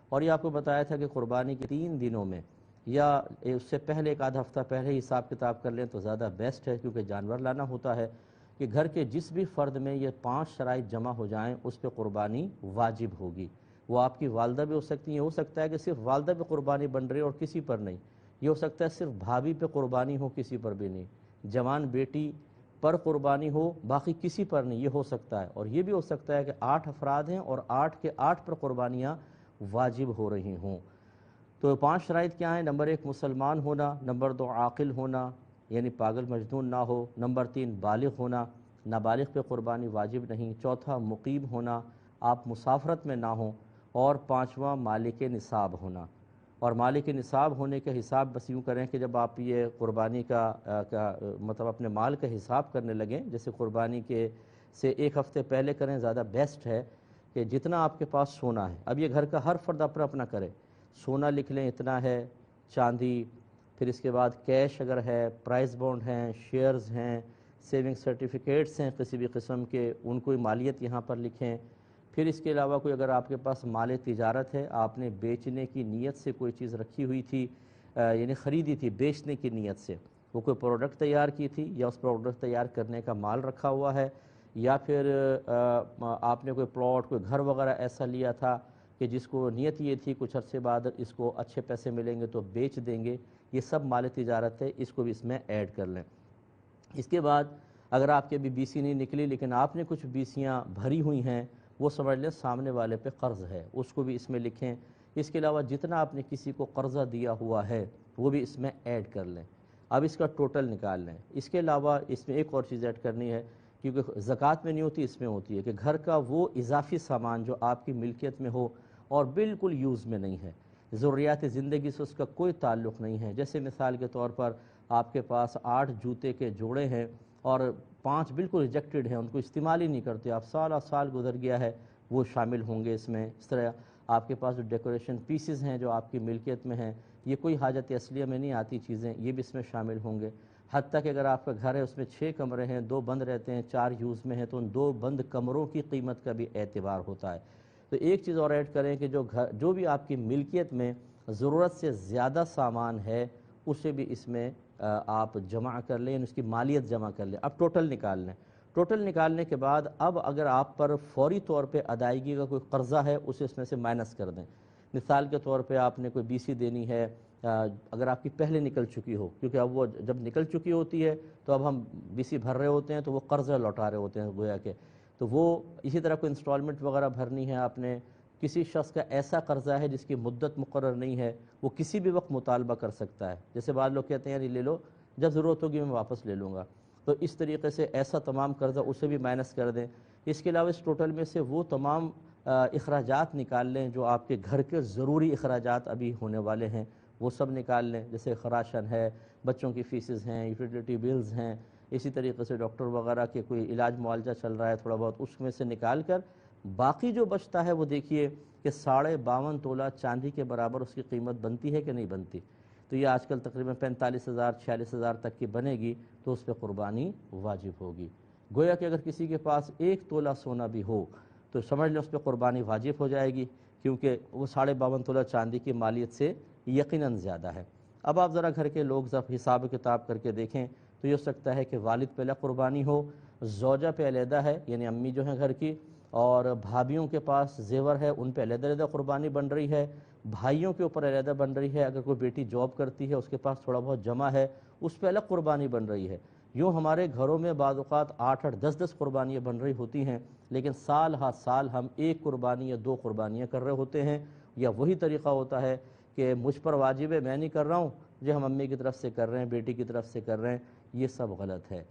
اور یہ آپ کو بتایا تھا کہ قربانی کے 3 دنوں میں یا اس سے پہلے ایک آدھا ہفتہ پہلے ہی حساب کتاب کر لیں تو زیادہ بیسٹ ہے، کیونکہ جانور لانا ہوتا ہے کہ گھر کے جس بھی فرد میں یہ 5 شرائط جمع ہو جائیں اس پہ قربانی واجب ہوگی۔ وہ آپ کی والدہ بھی ہو سکتی ہیں، یہ ہو سکتا ہے کہ صرف والدہ پہ قربانی بن رہی ہے اور کسی پر نہیں، یہ ہو سکتا ہے صرف بھابھی پہ قربانی ہو کسی پر بھی نہیں، جوان بیٹی پر قربانی ہو باقی کسی پر نہیں، یہ ہو سکتا ہے۔ اور یہ بھی ہو سکتا ہے کہ 8 افراد ہیں اور 8 کے 8 پر قربانیاں واجب ہو رہی ہوں۔ تو 5 شرائط کیا ہیں؟ نمبر 1 مسلمان ہونا، نمبر 2 عاقل ہونا یعنی پاگل مجنون نہ ہو، نمبر 3 بالغ ہونا، نابالغ پہ قربانی واجب نہیں، چوتھا مقیم ہونا، آپ مسافرت میں نہ ہوں، اور 5واں مالک نصاب ہونا۔ اور مالک نصاب ہونے کا حساب بس یوں کریں کہ جب آپ یہ قربانی کا مطلب اپنے مال کا حساب کرنے لگیں، جیسے قربانی کے سے 1 ہفتے پہلے کریں، زیادہ بیسٹ ہے کہ جتنا آپ کے پاس سونا ہے، اب یہ گھر کا ہر فرد اپنا اپنا کرے، سونا لکھ لیں اتنا ہے، چاندی، پھر اس کے بعد کیش اگر ہے، پرائز بانڈ ہیں، شیئرز ہیں، سیونگ سرٹیفکیٹس ہیں کسی بھی قسم کے، ان کو مالیت یہاں پر لکھیں۔ پھر اس کے علاوہ کوئی اگر آپ کے پاس مال تجارت ہے، آپ نے بیچنے کی نیت سے کوئی چیز رکھی ہوئی تھی، یعنی خریدی تھی بیچنے کی نیت سے، وہ کوئی پروڈکٹ تیار کی تھی یا اس پروڈکٹ تیار کرنے کا مال رکھا ہوا ہے، یا پھر آپ نے کوئی پلاٹ کوئی گھر وغیرہ ایسا لیا تھا کہ جس کو نیت یہ تھی کچھ عرصے بعد اس کو اچھے پیسے ملیں گے تو بیچ دیں گے، یہ سب مال تجارت ہے، اس کو بھی اس میں ایڈ کر لیں۔ اس کے بعد اگر آپ کی ابھی بی سی نہیں نکلی لیکن آپ نے کچھ بیسیاں بھری ہوئی ہیں، وہ سمجھ لیں سامنے والے پہ قرض ہے، اس کو بھی اس میں لکھیں۔ اس کے علاوہ جتنا آپ نے کسی کو قرضہ دیا ہوا ہے وہ بھی اس میں ایڈ کر لیں۔ اب اس کا ٹوٹل نکال لیں۔ اس کے علاوہ اس میں ایک اور چیز ایڈ کرنی ہے، کیونکہ زکوٰۃ میں نہیں ہوتی، اس میں ہوتی ہے کہ گھر کا وہ اضافی سامان جو آپ کی ملکیت میں ہو اور بالکل یوز میں نہیں ہے، ضروریات زندگی سے اس کا کوئی تعلق نہیں ہے، جیسے مثال کے طور پر آپ کے پاس 8 جوتے کے جوڑے ہیں اور 5 بالکل ریجیکٹڈ ہیں، ان کو استعمال ہی نہیں کرتے، آپ سال گزر گیا ہے، وہ شامل ہوں گے اس میں۔ اس طرح آپ کے پاس جو ڈیکوریشن پیسز ہیں جو آپ کی ملکیت میں ہیں، یہ کوئی حاجت اصلیہ میں نہیں آتی چیزیں، یہ بھی اس میں شامل ہوں گے۔ حتیٰ کہ اگر آپ کا گھر ہے اس میں 6 کمرے ہیں، 2 بند رہتے ہیں، 4 یوز میں ہیں، تو ان 2 بند کمروں کی قیمت کا بھی اعتبار ہوتا ہے۔ تو ایک چیز اور ایڈ کریں کہ جو بھی آپ کی ملکیت میں ضرورت سے زیادہ سامان ہے اسے بھی اس میں آپ جمع کر لیں، اس کی مالیت جمع کر لیں۔ اب ٹوٹل نکال لیں۔ ٹوٹل نکالنے کے بعد اب اگر آپ پر فوری طور پہ ادائیگی کا کوئی قرضہ ہے اسے اس میں سے مائنس کر دیں۔ مثال کے طور پہ آپ نے کوئی بی سی دینی ہے، اگر آپ کی پہلے نکل چکی ہو، کیونکہ اب وہ جب نکل چکی ہوتی ہے تو اب ہم بی سی بھر رہے ہوتے ہیں تو وہ قرضہ لوٹا رہے ہوتے ہیں گویا کہ، تو وہ اسی طرح کوئی انسٹالمنٹ وغیرہ بھرنی ہے آپ نے، کسی شخص کا ایسا قرضہ ہے جس کی مدت مقرر نہیں ہے، وہ کسی بھی وقت مطالبہ کر سکتا ہے، جیسے بعض لوگ کہتے ہیں یار لے لو جب ضرورت ہوگی میں واپس لے لوں گا، تو اس طریقے سے ایسا تمام قرضہ اسے بھی مائنس کر دیں۔ اس کے علاوہ اس ٹوٹل میں سے وہ تمام اخراجات نکال لیں جو آپ کے گھر کے ضروری اخراجات ابھی ہونے والے ہیں، وہ سب نکال لیں، جیسے راشن ہے، بچوں کی فیسز ہیں، یوٹیلیٹی بلز ہیں، اسی طریقے سے ڈاکٹر وغیرہ کے کوئی علاج معالجہ چل رہا ہے تھوڑا بہت، اس میں سے نکال کر باقی جو بچتا ہے وہ دیکھیے کہ 52.5 تولہ چاندی کے برابر اس کی قیمت بنتی ہے کہ نہیں بنتی، تو یہ آج کل تقریباً 45,000 46,000 تک کی بنے گی تو اس پہ قربانی واجب ہوگی۔ گویا کہ اگر کسی کے پاس 1 تولہ سونا بھی ہو تو سمجھ لیں اس پہ قربانی واجب ہو جائے گی، کیونکہ وہ 52.5 تولہ چاندی کی مالیت سے یقیناً زیادہ ہے۔ اب آپ ذرا گھر کے لوگ حساب کتاب کر کے دیکھیں تو یہ ہو سکتا ہے کہ والد پہلے قربانی ہو، زوجہ پہ علیحدہ ہے یعنی امی جو ہیں گھر کی، اور بھابھیوں کے پاس زیور ہے ان پہ علیحدہ علیحدہ قربانی بن رہی ہے، بھائیوں کے اوپر علیحدہ بن رہی ہے، اگر کوئی بیٹی جاب کرتی ہے اس کے پاس تھوڑا بہت جمع ہے اس پہ الگ قربانی بن رہی ہے۔ یوں ہمارے گھروں میں بعض اوقات 8 10 قربانیاں بن رہی ہوتی ہیں، لیکن سال ہر سال ہم 1 قربانی یا 2 قربانیاں کر رہے ہوتے ہیں، یا وہی طریقہ ہوتا ہے کہ مجھ پر واجب ہے میں نہیں کر رہا ہوں، جو ہم امی کی طرف سے کر رہے ہیں، بیٹی کی طرف سے کر رہے ہیں، یہ سب غلط ہے۔